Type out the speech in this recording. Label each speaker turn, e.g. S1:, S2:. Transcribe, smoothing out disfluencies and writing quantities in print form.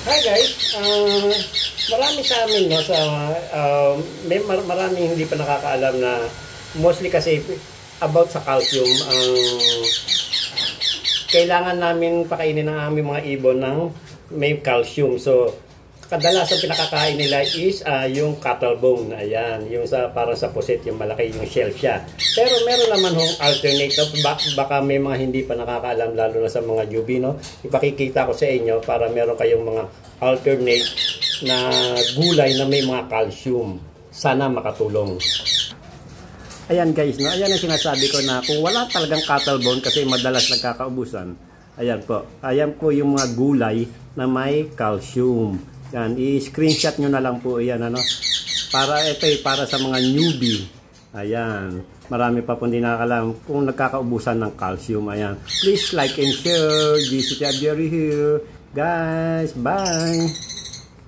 S1: Hi guys, marami sa amin no, maraming hindi pa nakakaalam na mostly kasi about sa calcium, kailangan namin pakainin ng aming mga ibon ng may calcium. So kadalasan pinakakain nila is yung cattle bone. Ayan, yung para sa puset, yung malaki yung shell siya. Pero meron naman hong alternate. Baka may mga hindi pa nakakaalam, lalo na sa mga newbie, no? Ipakikita ko sa inyo para meron kayong mga alternate na gulay na may mga calcium. Sana makatulong. Ayan guys, no? Ayan ang sinasabi ko na kung wala talagang cattle bone kasi madalas nagkakaubusan. Ayan po. Ayan po yung mga gulay na may calcium. Yan, i-screenshot nyo na lang po yan, ano, para ito para sa mga newbie. Ayan, marami pa po hindi nakakalam kung nagkakaubusan ng calcium. Ayan, please like and share. GCT Aviary here. Guys, bye!